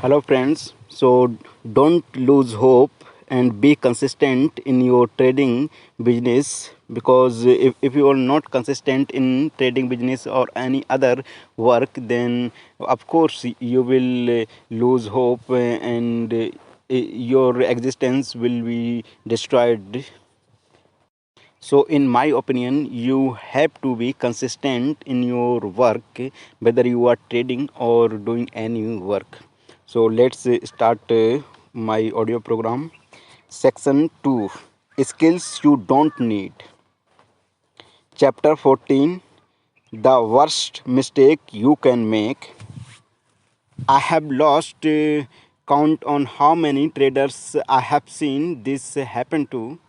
Hello, friends. So, don't lose hope and be consistent in your trading business because if you are not consistent in trading business or any other work, then of course you will lose hope and your existence will be destroyed. So, in my opinion, you have to be consistent in your work, whether you are trading or doing any work. So, let's start my audio program. Section 2, Skills You Don't Need. Chapter 14, The Worst Mistake You Can Make. I have lost count on how many traders I have seen this happen to.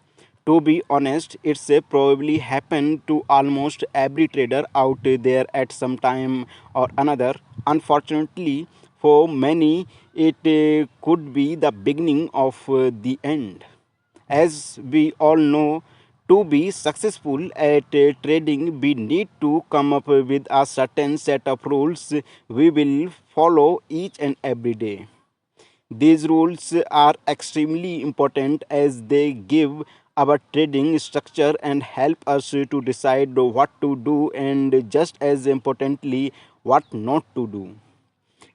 To be honest, it's probably happened to almost every trader out there at some time or another. Unfortunately, for many, it could be the beginning of the end. As we all know, to be successful at trading, we need to come up with a certain set of rules we will follow each and every day. These rules are extremely important as they give our trading structure and help us to decide what to do and just as importantly, what not to do.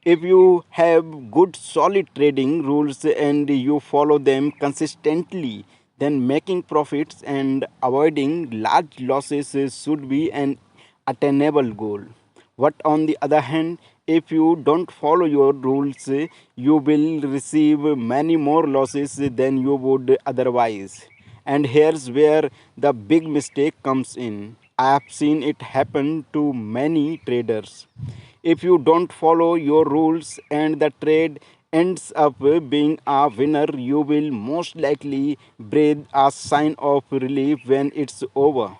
If you have good solid trading rules and you follow them consistently, then making profits and avoiding large losses should be an attainable goal. But on the other hand, if you don't follow your rules, you will receive many more losses than you would otherwise. And here's where the big mistake comes in. I have seen it happen to many traders. If you don't follow your rules and the trade ends up being a winner, you will most likely breathe a sign of relief when it's over.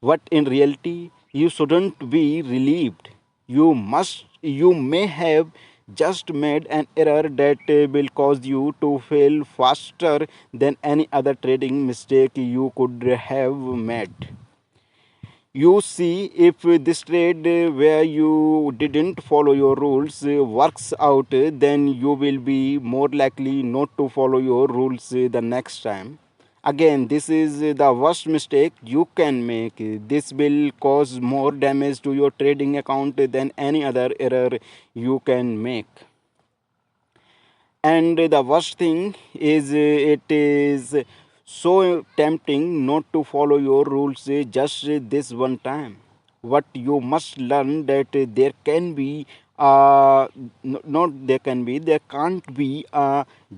But in reality, you shouldn't be relieved. You may have just made an error that will cause you to fail faster than any other trading mistake you could have made. You see, if this trade where you didn't follow your rules works out, then you will be more likely not to follow your rules the next time. Again, this is the worst mistake you can make. This will cause more damage to your trading account than any other error you can make. And the worst thing is, it is so tempting not to follow your rules just this one time. What you must learn that there can be not there can be there can't be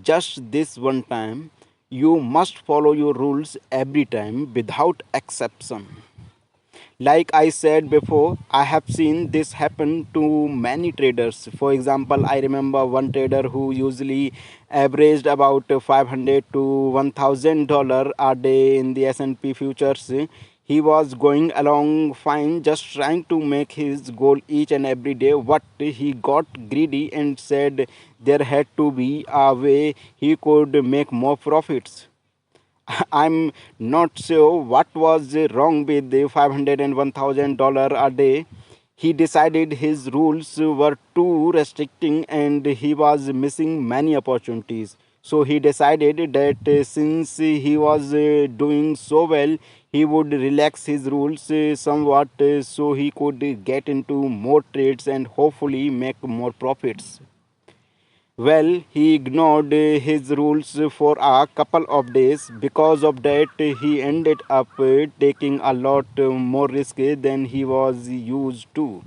just this one time. You must follow your rules every time without exception. Like I said before, I have seen this happen to many traders. For example, I remember one trader who usually averaged about 500 to $1,000 a day in the S&P futures. He was going along fine, just trying to make his goal each and every day. But he got greedy and said there had to be a way he could make more profits. I'm not sure what was wrong with the 500 and $1,000 a day. He decided his rules were too restricting and he was missing many opportunities. So he decided that since he was doing so well, he would relax his rules somewhat so he could get into more trades and hopefully make more profits. Well, he ignored his rules for a couple of days. Because of that, he ended up taking a lot more risk than he was used to.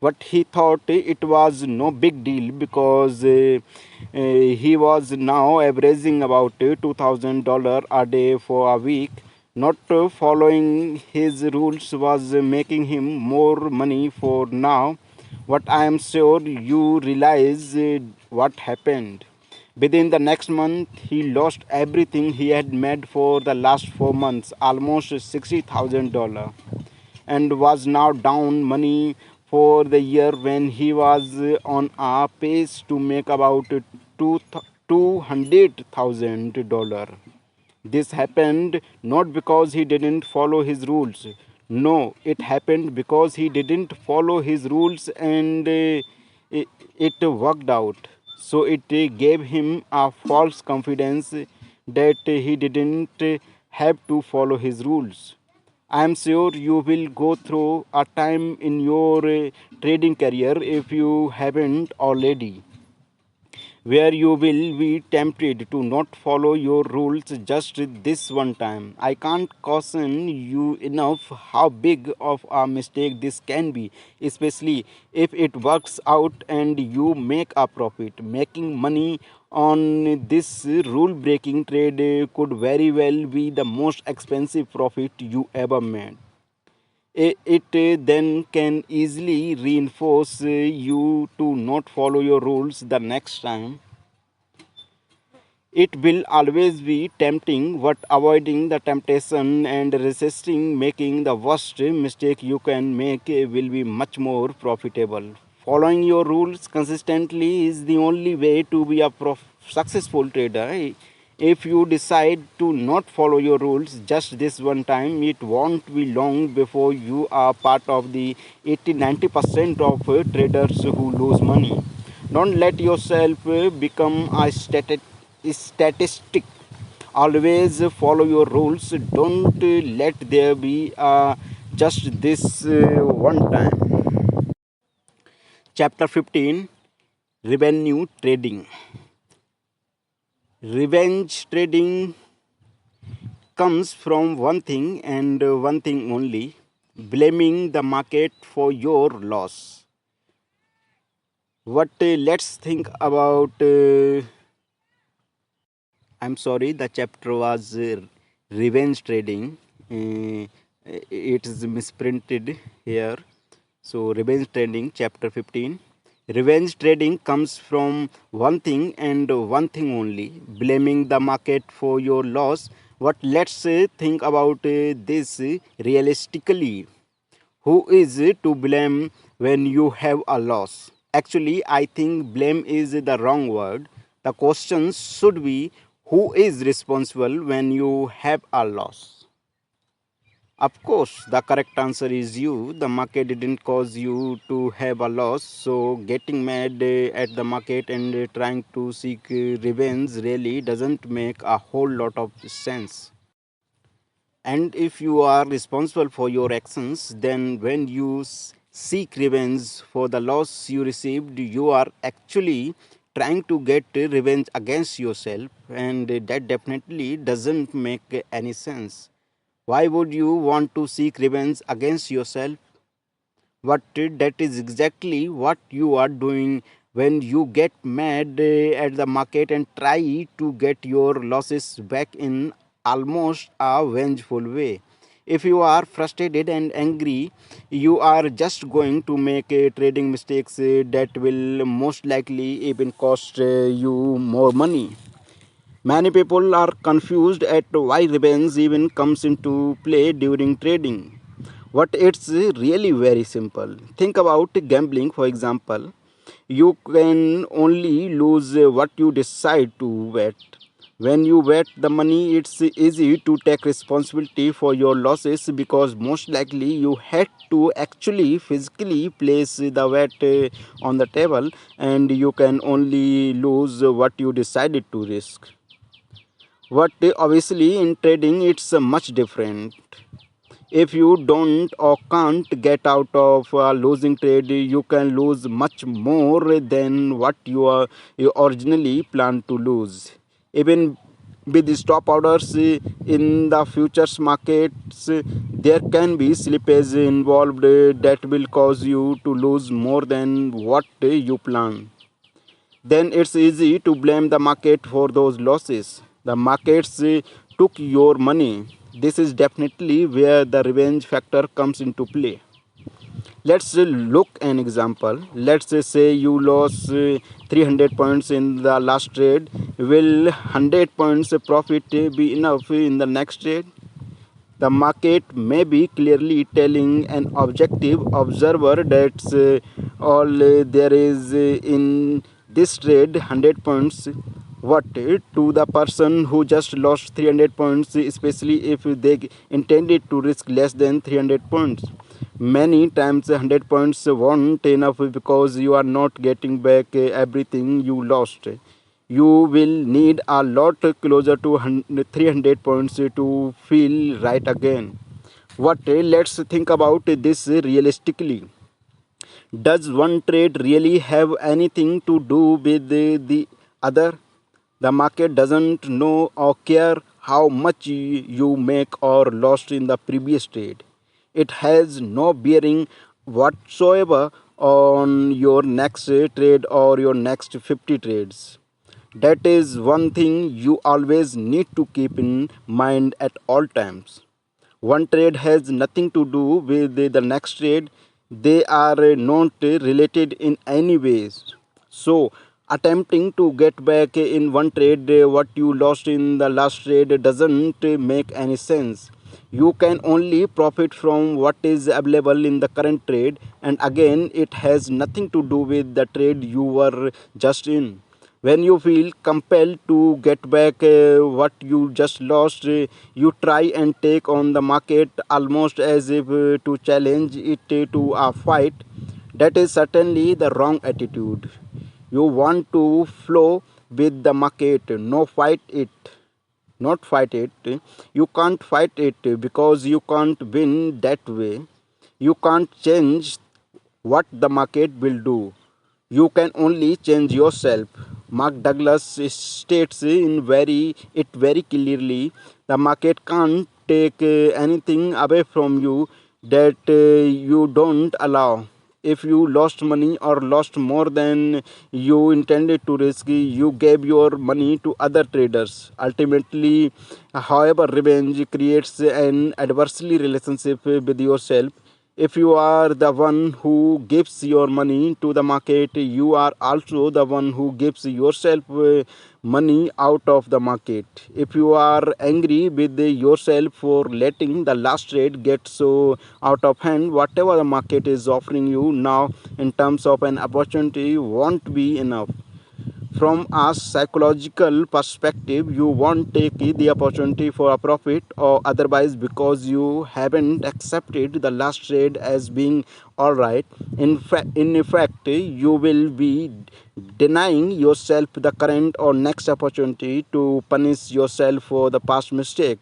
But he thought it was no big deal because he was now averaging about $2,000 a day for a week. Not following his rules was making him more money for now. What I am sure you realize what happened. Within the next month, he lost everything he had made for the last 4 months, almost $60,000, and was now down money for the year when he was on a pace to make about two $200,000. This happened not because he didn't follow his rules. No, it happened because he didn't follow his rules and it worked out. So it gave him a false confidence that he didn't have to follow his rules. I am sure you will go through a time in your trading career, if you haven't already, where you will be tempted to not follow your rules just this one time. I can't caution you enough how big of a mistake this can be, especially if it works out and you make a profit. Making money on this rule breaking trade could very well be the most expensive profit you ever made. It then can easily reinforce you to not follow your rules the next time. It will always be tempting, but avoiding the temptation and resisting making the worst mistake you can make will be much more profitable. Following your rules consistently is the only way to be a successful trader. If you decide to not follow your rules just this one time, it won't be long before you are part of the 80-90% of traders who lose money. Don't let yourself become a statistic. Always follow your rules. Don't let there be just this one time. Chapter 15, Revenue Trading. Revenge trading comes from one thing and one thing only: blaming the market for your loss. What let's think about I'm sorry, the chapter was revenge trading. It is misprinted here. So, revenge trading, chapter 15. Revenge trading comes from one thing and one thing only: blaming the market for your loss. What let's think about this realistically. Who is to blame when you have a loss? Actually, I think blame is the wrong word. The question should be, who is responsible when you have a loss? Of course, the correct answer is you. The market didn't cause you to have a loss, so getting mad at the market and trying to seek revenge really doesn't make a whole lot of sense. And if you are responsible for your actions, then when you seek revenge for the loss you received, you are actually trying to get revenge against yourself, and that definitely doesn't make any sense. Why would you want to seek revenge against yourself? But that is exactly what you are doing when you get mad at the market and try to get your losses back in almost a vengeful way. If you are frustrated and angry, you are just going to make trading mistakes that will most likely even cost you more money. Many people are confused at why revenge even comes into play during trading. But it's really very simple. Think about gambling, for example. You can only lose what you decide to bet. When you bet the money, it's easy to take responsibility for your losses because most likely you had to actually physically place the bet on the table, and you can only lose what you decided to risk. But obviously, in trading, it's much different. If you don't or can't get out of a losing trade, you can lose much more than what you originally planned to lose. Even with the stop orders in the futures markets, there can be slippage involved that will cause you to lose more than what you planned. Then it's easy to blame the market for those losses. The markets took your money. This is definitely where the revenge factor comes into play. Let's look an example. Let's say you lost 300 points in the last trade. Will 100 points profit be enough in the next trade? The market may be clearly telling an objective observer that's all there is in this trade: 100 points. What to the person who just lost 300 points, especially if they intended to risk less than 300 points? Many times 100 points won't enough because you are not getting back everything you lost. You will need a lot closer to 300 points to feel right again. What? Let's think about this realistically. Does one trade really have anything to do with the other? The market doesn't know or care how much you make or lost in the previous trade. It has no bearing whatsoever on your next trade or your next 50 trades. That is one thing you always need to keep in mind at all times. One trade has nothing to do with the next trade. They are not related in any ways. So, attempting to get back in one trade what you lost in the last trade doesn't make any sense. You can only profit from what is available in the current trade, and again, it has nothing to do with the trade you were just in. When you feel compelled to get back what you just lost, you try and take on the market almost as if to challenge it to a fight. That is certainly the wrong attitude. You want to flow with the market, no fight it. Not fight it. You can't fight it because you can't win that way. You can't change what the market will do. You can only change yourself. Mark Douglas states it very clearly. The market can't take anything away from you that you don't allow. If you lost money or lost more than you intended to risk, you gave your money to other traders. Ultimately, however, revenge creates an adversely relationship with yourself. If you are the one who gives your money to the market, you are also the one who gives yourself money out of the market. If you are angry with yourself for letting the last trade get so out of hand, whatever the market is offering you now in terms of an opportunity won't be enough. From a psychological perspective, you won't take the opportunity for a profit or otherwise because you haven't accepted the last trade as being all right. In effect, you will be denying yourself the current or next opportunity to punish yourself for the past mistake.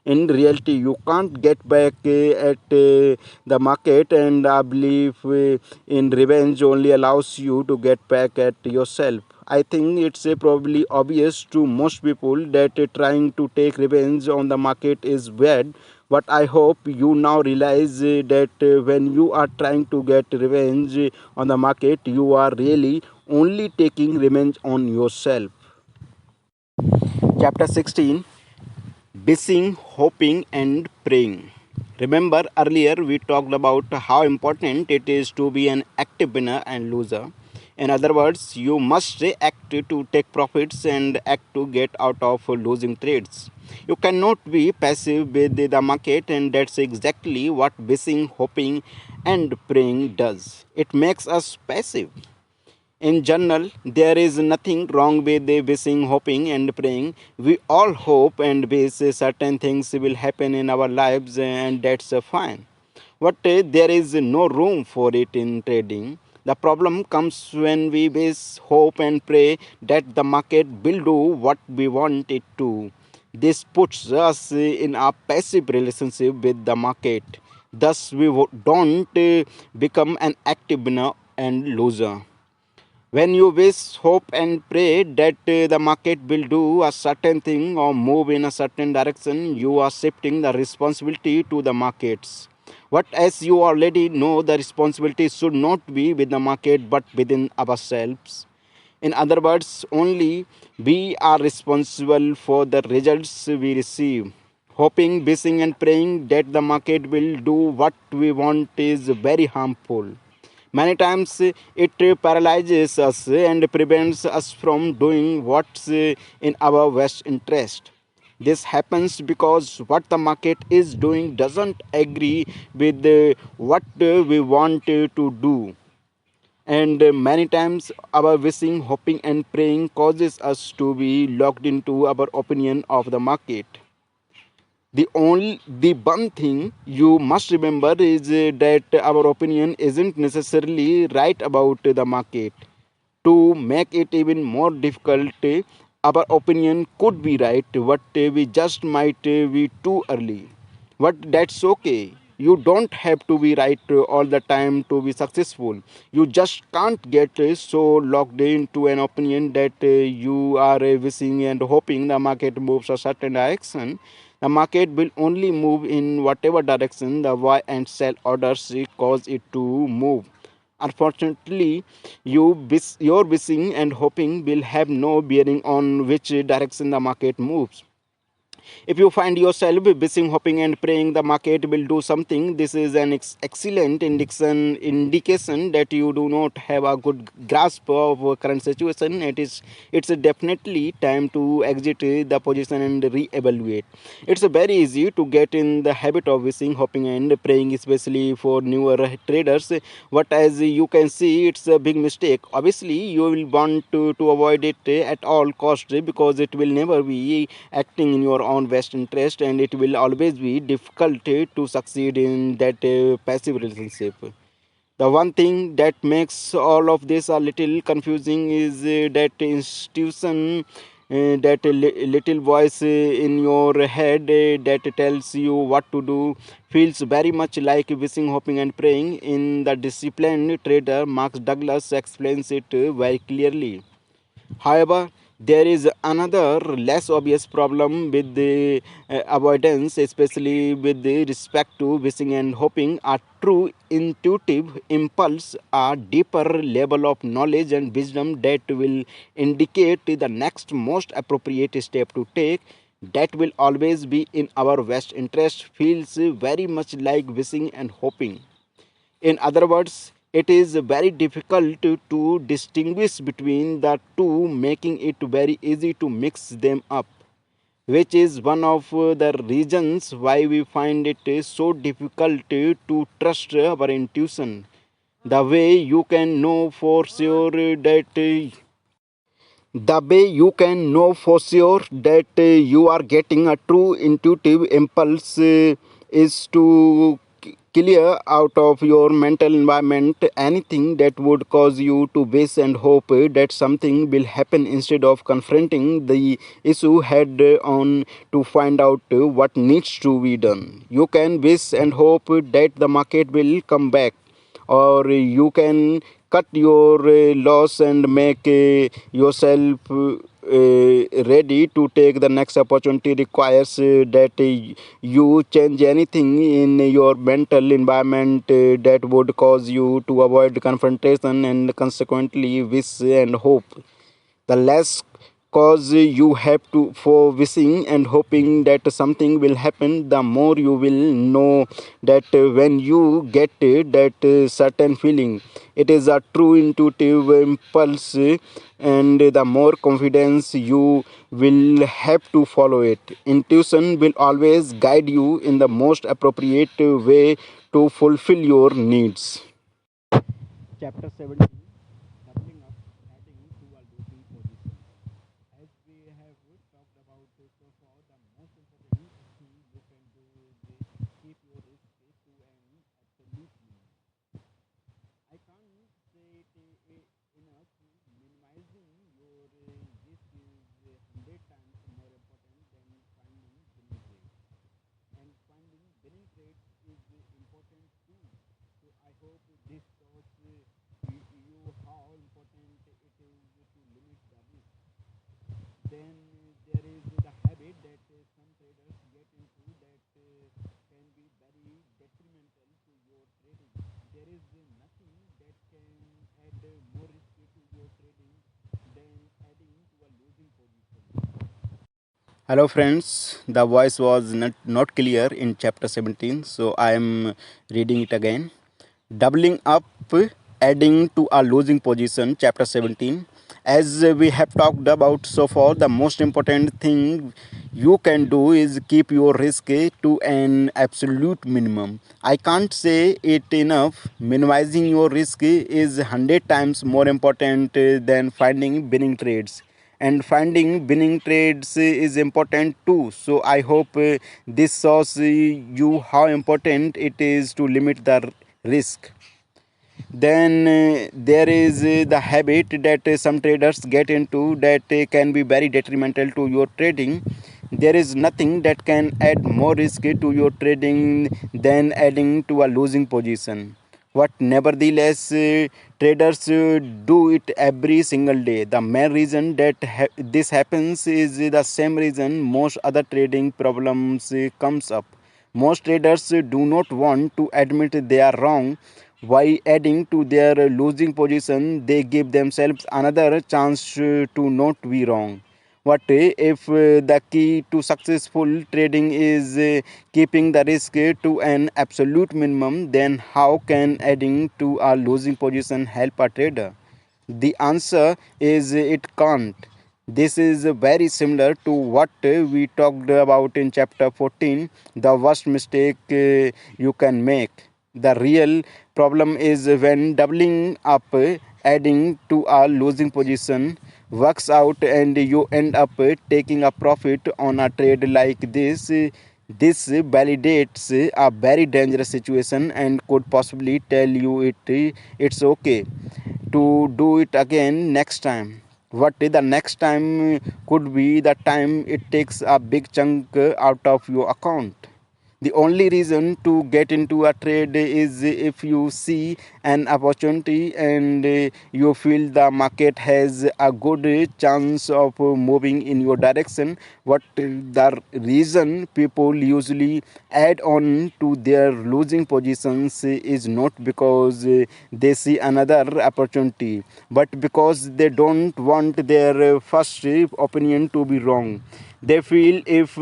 In reality, you can't get back at the market, and I believe in revenge only allows you to get back at yourself. I think it's probably obvious to most people that trying to take revenge on the market is bad, but I hope you now realize that when you are trying to get revenge on the market, you are really only taking revenge on yourself. Chapter 16: Bissing, Hoping, and Praying. Remember earlier we talked about how important it is to be an active winner and loser. In other words, you must act to take profits and act to get out of losing trades. You cannot be passive with the market, and that's exactly what bissing, hoping, and praying does. It makes us passive. In general, there is nothing wrong with the wishing, hoping, and praying. We all hope and wish certain things will happen in our lives, and that's fine. But there is no room for it in trading. The problem comes when we wish, hope, and pray that the market will do what we want it to. This puts us in a passive relationship with the market. Thus, we don't become an active winner and loser. When you wish, hope, and pray that the market will do a certain thing or move in a certain direction, you are shifting the responsibility to the markets. But as you already know, the responsibility should not be with the market but within ourselves. In other words, only we are responsible for the results we receive. Hoping, wishing, and praying that the market will do what we want is very harmful. Many times it paralyzes us and prevents us from doing what's in our best interest. This happens because what the market is doing doesn't agree with what we want to do. And many times our wishing, hoping, and praying causes us to be locked into our opinion of the market. The one thing you must remember is that our opinion isn't necessarily right about the market. To make it even more difficult, our opinion could be right, but we just might be too early. But that's okay. You don't have to be right all the time to be successful. You just can't get so locked into an opinion that you are wishing and hoping the market moves a certain direction. The market will only move in whatever direction the buy and sell orders cause it to move. Unfortunately, your wishing and hoping will have no bearing on which direction the market moves. If you find yourself wishing, hoping, and praying the market will do something, this is an excellent indication that you do not have a good grasp of current situation. It's definitely time to exit the position and re-evaluate. It's very easy to get in the habit of wishing, hoping, and praying, especially for newer traders. But as you can see, it's a big mistake. Obviously, you will want to avoid it at all costs because it will never be acting in your own best interest, and it will always be difficult to succeed in that passive relationship. The one thing that makes all of this a little confusing is that institution, that little voice in your head that tells you what to do feels very much like wishing, hoping, and praying. In The Disciplined Trader, Mark Douglas explains it very clearly. However, there is another less obvious problem with the avoidance, especially with the respect to wishing and hoping. A true intuitive impulse, a deeper level of knowledge and wisdom that will indicate the next most appropriate step to take, that will always be in our best interest, feels very much like wishing and hoping. In other words, it is very difficult to distinguish between the two, making it very easy to mix them up, which is one of the reasons why we find it so difficult to trust our intuition. The way you can know for sure that the way you can know for sure that you are getting a true intuitive impulse is to clear out of your mental environment anything that would cause you to wish and hope that something will happen instead of confronting the issue head on to find out what needs to be done. You can wish and hope that the market will come back, or you can cut your loss and make yourself ready to take the next opportunity. Requires that you change anything in your mental environment that would cause you to avoid confrontation and consequently wish and hope. The less cause you have to for wishing and hoping that something will happen, the more you will know that when you get that certain feeling, it is a true intuitive impulse, and the more confidence you will have to follow it. Intuition will always guide you in the most appropriate way to fulfill your needs. Chapter 17, Doubling Up, Adding to a Losing Position. As we have talked about so far, the most important thing you can do is keep your risk to an absolute minimum. I can't say it enough. Minimizing your risk is 100 times more important than finding winning trades. And finding winning trades is important too. So I hope this shows you how important it is to limit the risk. Then there is the habit that some traders get into that can be very detrimental to your trading. There is nothing that can add more risk to your trading than adding to a losing position. Hello friends, the voice was not clear in chapter 17, so I am reading it again. Doubling up, adding to a losing position, chapter 17. As we have talked about so far, the most important thing you can do is keep your risk to an absolute minimum. I can't say it enough. Minimizing your risk is 100 times more important than finding winning trades. and finding winning trades is important too. So I hope this shows you how important it is to limit the risk. Then there is the habit that some traders get into that can be very detrimental to your trading. There is nothing that can add more risk to your trading than adding to a losing position. But nevertheless, traders do it every single day. The main reason that this happens is the same reason most other trading problems comes up. Most traders do not want to admit they are wrong. By adding to their losing position, they give themselves another chance to not be wrong. What if the key to successful trading is keeping the risk to an absolute minimum? Then how can adding to a losing position help a trader? The answer is it can't. This is very similar to what we talked about in chapter 14, the worst mistake you can make. The real problem is when doubling up, adding to a losing position works out and you end up taking a profit on a trade like this. This validates a very dangerous situation and could possibly tell you it's okay to do it again next time. What the next time could be the time it takes a big chunk out of your account. The only reason to get into a trade is if you see an opportunity and you feel the market has a good chance of moving in your direction. What the reason people usually add on to their losing positions is not because they see another opportunity, but because they don't want their first opinion to be wrong. They feel if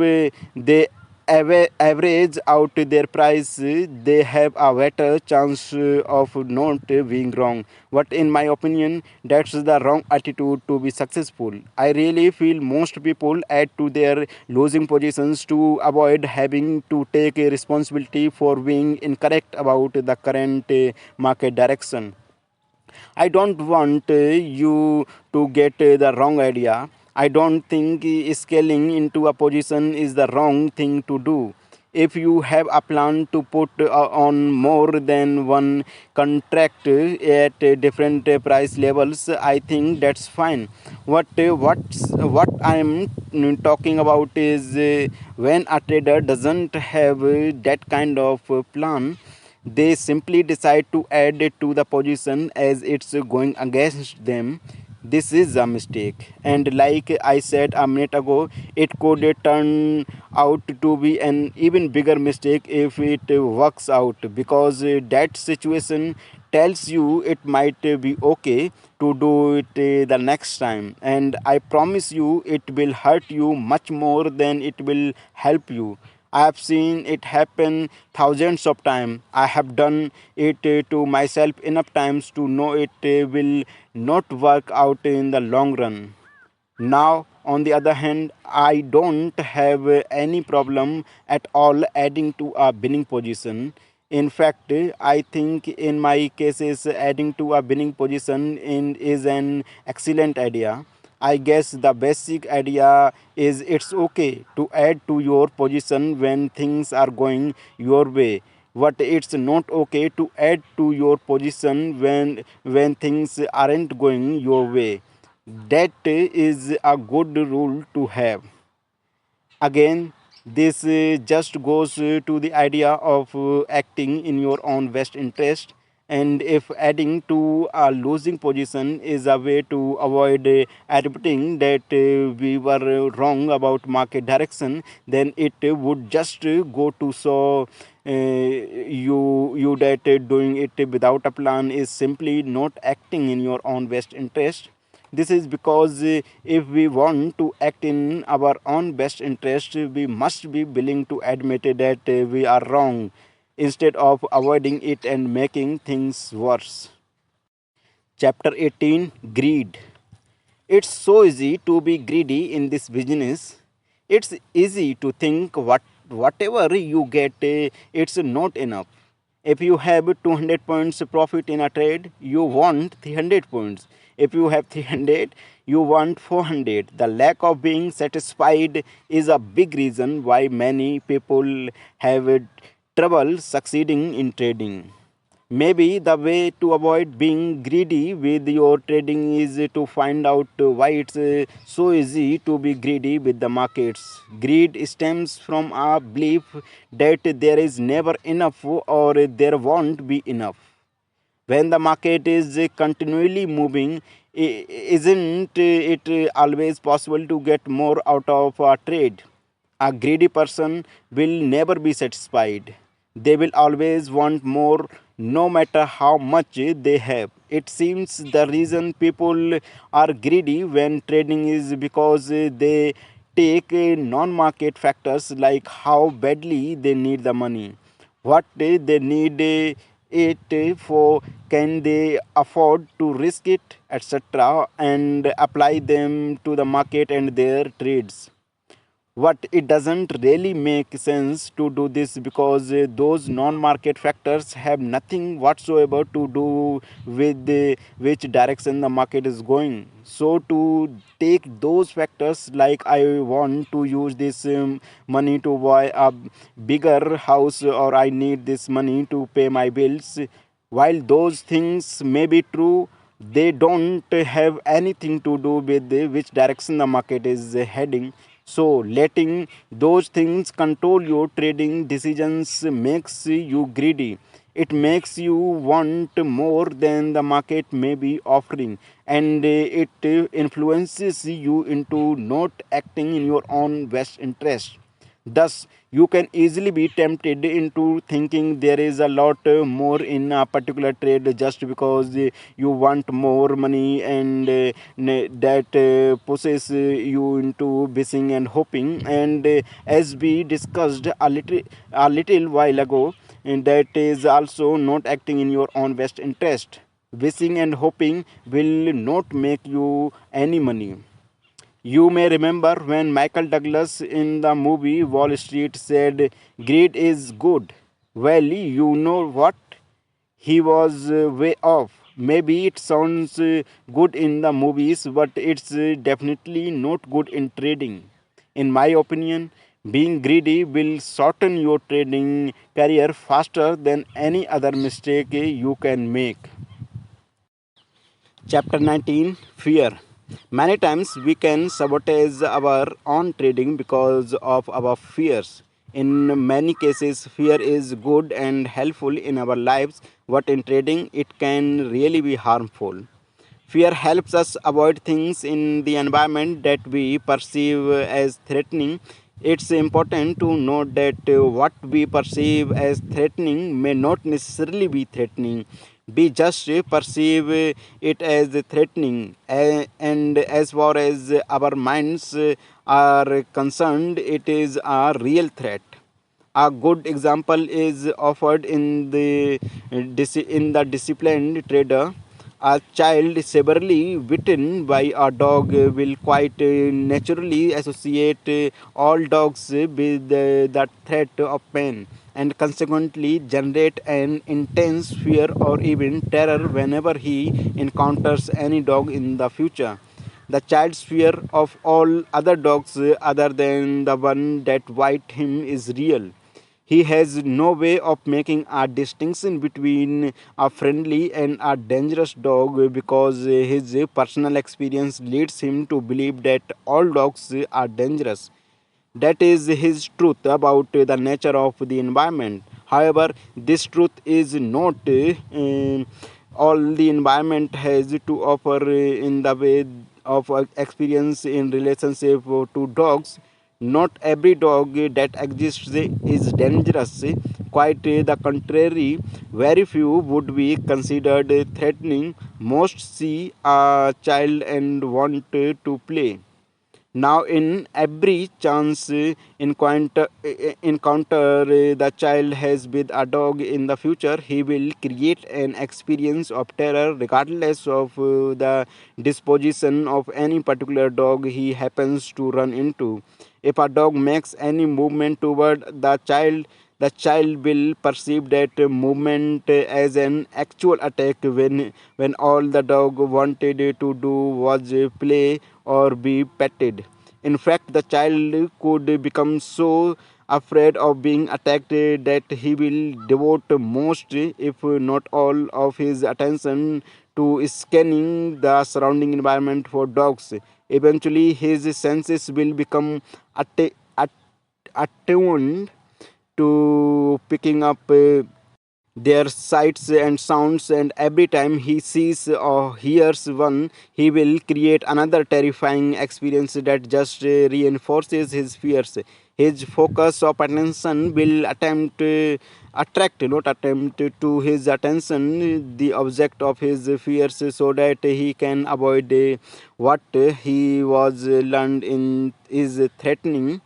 they average out their price, they have a better chance of not being wrong. But in my opinion, that's the wrong attitude to be successful. I really feel most people add to their losing positions to avoid having to take a responsibility for being incorrect about the current market direction. I don't want you to get the wrong idea. I don't think scaling into a position is the wrong thing to do. If you have a plan to put on more than one contract at different price levels, I think that's fine. What I'm talking about is when a trader doesn't have that kind of plan, they simply decide to add it to the position as it's going against them. This is a mistake, and like I said a minute ago, it could turn out to be an even bigger mistake if it works out, because that situation tells you it might be okay to do it the next time, and I promise you it will hurt you much more than it will help you. I have seen it happen thousands of times. I have done it to myself enough times to know it will not work out in the long run. Now, on the other hand, I don't have any problem at all adding to a winning position. In fact, I think in my cases, adding to a winning position is an excellent idea. I guess the basic idea is it's okay to add to your position when things are going your way, but it's not okay to add to your position when things aren't going your way. That is a good rule to have. Again, this just goes to the idea of acting in your own best interest. And if adding to a losing position is a way to avoid admitting that we were wrong about market direction, then it would just go to show you that doing it without a plan is simply not acting in your own best interest. This is because if we want to act in our own best interest, we must be willing to admit that we are wrong instead of avoiding it and making things worse. Chapter 18, Greed. It's so easy to be greedy in this business. It's easy to think whatever you get, it's not enough. If you have 200 points profit in a trade, you want 300 points. If you have 300, you want 400. The lack of being satisfied is a big reason why many people have trouble succeeding in trading. Maybe the way to avoid being greedy with your trading is to find out why it's so easy to be greedy with the markets. Greed stems from a belief that there is never enough or there won't be enough. When the market is continually moving, isn't it always possible to get more out of a trade? A greedy person will never be satisfied. They will always want more no matter how much they have. It seems the reason people are greedy when trading is because they take non market factors like how badly they need the money, what they need it for, can they afford to risk it, etc., and apply them to the market and their trades. What it doesn't really make sense to do this because those non-market factors have nothing whatsoever to do with which direction the market is going. So to take those factors like I want to use this money to buy a bigger house, or I need this money to pay my bills, while those things may be true, they don't have anything to do with which direction the market is heading. So, letting those things control your trading decisions makes you greedy. It makes you want more than the market may be offering, and it influences you into not acting in your own best interest. Thus, you can easily be tempted into thinking there is a lot more in a particular trade just because you want more money, and that pushes you into bissing and hoping. And as we discussed a little while ago, and that is also not acting in your own best interest. Wishing and hoping will not make you any money. You may remember when Michael Douglas in the movie Wall Street said, "Greed is good." Well, you know what? He was way off. Maybe it sounds good in the movies, but it's definitely not good in trading. In my opinion, being greedy will shorten your trading career faster than any other mistake you can make. Chapter 19, Fear. Many times we can sabotage our own trading because of our fears. In many cases, fear is good and helpful in our lives, but in trading, it can really be harmful. Fear helps us avoid things in the environment that we perceive as threatening. It's important to note that what we perceive as threatening may not necessarily be threatening. We just perceive it as threatening, and as far as our minds are concerned, it is a real threat. A good example is offered in the Disciplined Trader. A child severely bitten by a dog will quite naturally associate all dogs with the threat of pain, and consequently generate an intense fear or even terror whenever he encounters any dog in the future. The child's fear of all other dogs other than the one that bite him is real. He has no way of making a distinction between a friendly and a dangerous dog because his personal experience leads him to believe that all dogs are dangerous. That is his truth about the nature of the environment. However, this truth is not all the environment has to offer in the way of experience in relationship to dogs. Not every dog that exists is dangerous. Quite the contrary, very few would be considered threatening. Most see a child and want to play. Now, in every chance encounter the child has with a dog in the future, he will create an experience of terror regardless of the disposition of any particular dog he happens to run into. If a dog makes any movement toward the child, the child will perceive that movement as an actual attack when all the dog wanted to do was play or be petted. In fact, the child could become so afraid of being attacked that he will devote most, if not all, of his attention to scanning the surrounding environment for dogs. Eventually, his senses will become attuned to picking up their sights and sounds, and every time he sees or hears one, he will create another terrifying experience that just reinforces his fears. His focus of attention will attract, not attempt, to his attention the object of his fears, so that he can avoid what he was learned in is threatening.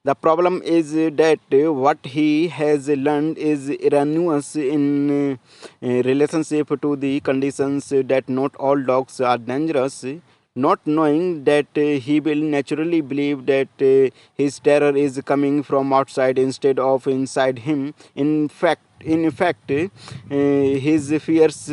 The problem is that what he has learned is erroneous in relationship to the conditions, that not all dogs are dangerous. Not knowing that, he will naturally believe that his terror is coming from outside instead of inside him. In fact, his fears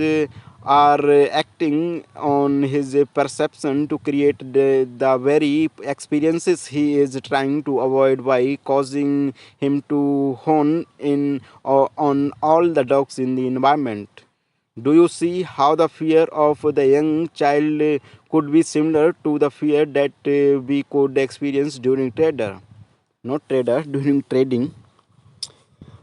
are acting on his perception to create the very experiences he is trying to avoid, by causing him to hone in on all the dogs in the environment. Do you see how the fear of the young child could be similar to the fear that we could experience during during trading?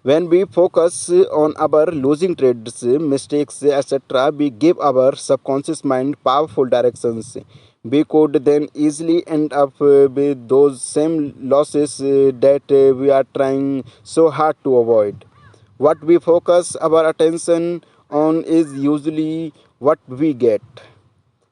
When we focus on our losing trades, mistakes, etc., we give our subconscious mind powerful directions. We could then easily end up with those same losses that we are trying so hard to avoid. What we focus our attention on is usually what we get.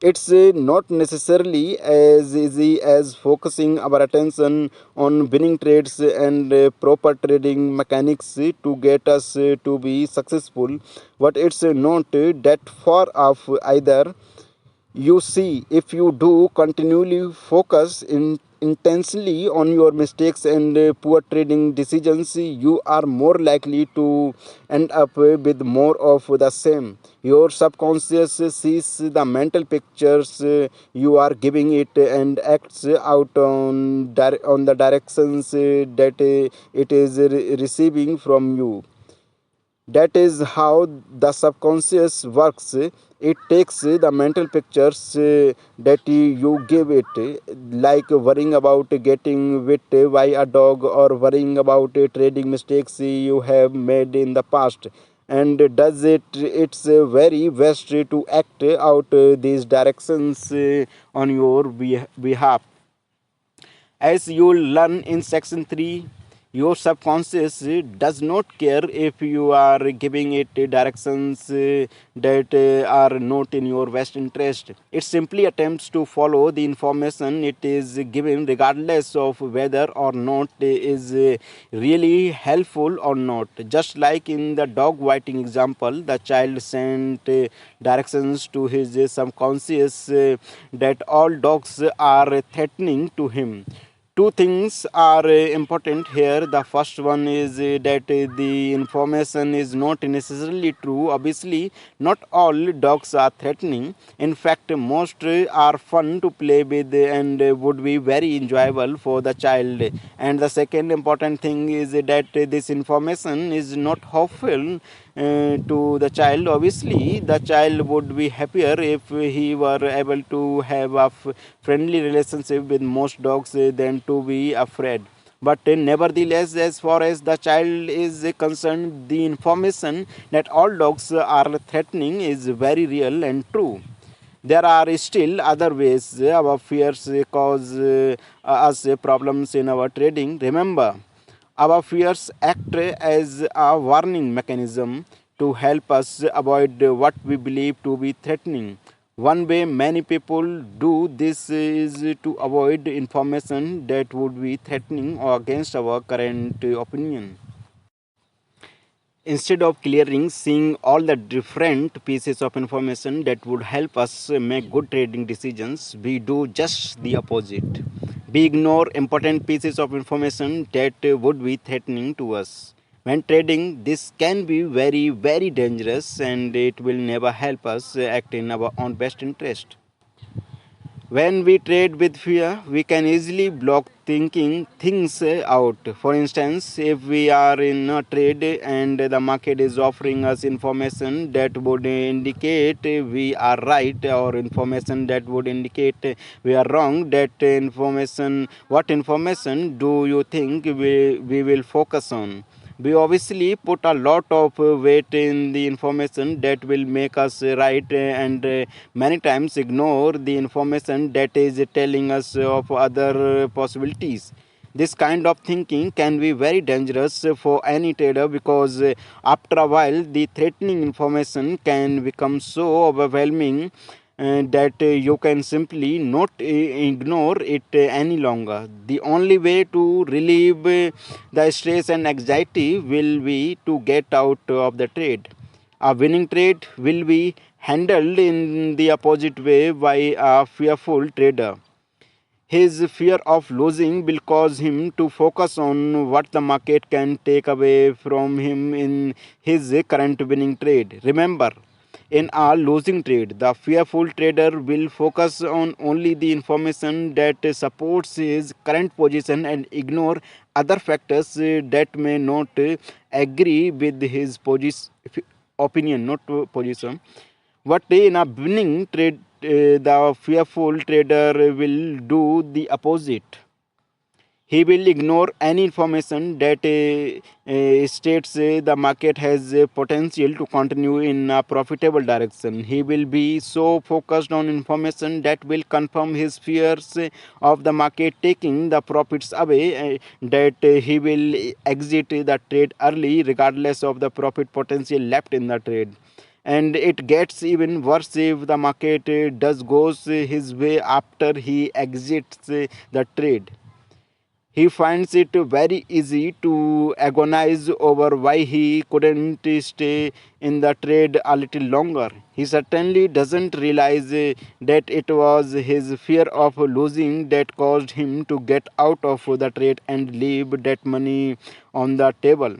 It's not necessarily as easy as focusing our attention on winning trades and proper trading mechanics to get us to be successful, but it's not that far off either. You see, if you do continually focus intensely on your mistakes and poor trading decisions, you are more likely to end up with more of the same. Your subconscious sees the mental pictures you are giving it and acts out on the directions that it is receiving from you. That is how the subconscious works. It takes the mental pictures that you give it, like worrying about getting bit by a dog or worrying about trading mistakes you have made in the past, and does its very best to act out these directions on your behalf. As you learn in section 3, your subconscious does not care if you are giving it directions that are not in your best interest. It simply attempts to follow the information it is given, regardless of whether or not it is really helpful or not. Just like in the dog biting example, the child sent directions to his subconscious that all dogs are threatening to him. Two things are important here. The first one is that the information is not necessarily true. Obviously, not all dogs are threatening. In fact, most are fun to play with and would be very enjoyable for the child. And the second important thing is that this information is not hopeful to the child. Obviously, the child would be happier if he were able to have a friendly relationship with most dogs than to be afraid. But nevertheless, as far as the child is concerned, the information that all dogs are threatening is very real and true. There are still other ways our fears cause us problems in our trading. Remember, our fears act as a warning mechanism to help us avoid what we believe to be threatening. One way many people do this is to avoid information that would be threatening or against our current opinion. Instead of clearing, seeing all the different pieces of information that would help us make good trading decisions, we do just the opposite. We ignore important pieces of information that would be threatening to us. When trading, this can be very, very dangerous and it will never help us act in our own best interest. When we trade with fear, we can easily block thinking things out. For instance, if we are in a trade and the market is offering us information that would indicate we are right, or information that would indicate we are wrong, that information, what information do you think we will focus on? We obviously put a lot of weight in the information that will make us right, and many times ignore the information that is telling us of other possibilities. This kind of thinking can be very dangerous for any trader, because after a while the threatening information can become so overwhelming that you can simply not ignore it any longer. The only way to relieve the stress and anxiety will be to get out of the trade. A winning trade will be handled in the opposite way by a fearful trader. His fear of losing will cause him to focus on what the market can take away from him in his current winning trade. Remember, in a losing trade, the fearful trader will focus on only the information that supports his current position and ignore other factors that may not agree with his opinion, not position. But in a winning trade, the fearful trader will do the opposite. He will ignore any information that states the market has potential to continue in a profitable direction. He will be so focused on information that will confirm his fears of the market taking the profits away, that he will exit the trade early regardless of the profit potential left in the trade. And it gets even worse if the market does goes his way after he exits the trade. He finds it very easy to agonize over why he couldn't stay in the trade a little longer. He certainly doesn't realize that it was his fear of losing that caused him to get out of the trade and leave that money on the table.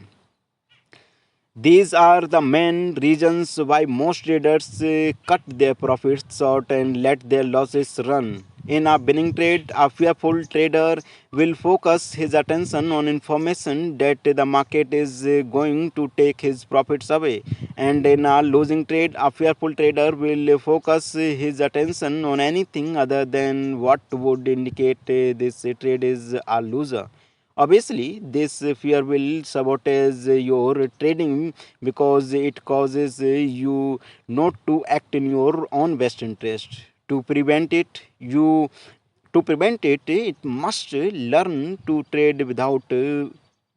These are the main reasons why most traders cut their profits short and let their losses run. In a winning trade, a fearful trader will focus his attention on information that the market is going to take his profits away. And in a losing trade, a fearful trader will focus his attention on anything other than what would indicate this trade is a loser. Obviously, this fear will sabotage your trading, because it causes you not to act in your own best interest. To prevent it, it must learn to trade without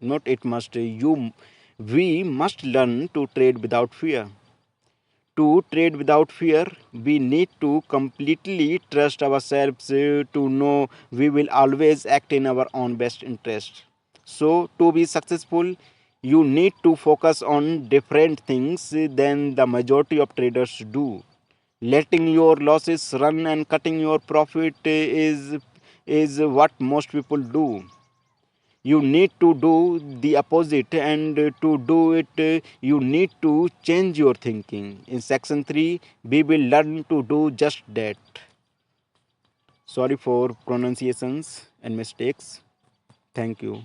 not it must you we must learn to trade without fear. To trade without fear, we need to completely trust ourselves to know we will always act in our own best interest. So, to be successful, you need to focus on different things than the majority of traders do. Letting your losses run and cutting your profit is what most people do. You need to do the opposite, and to do it you need to change your thinking. In section 3 we will learn to do just that. Sorry for pronunciations and mistakes. Thank you.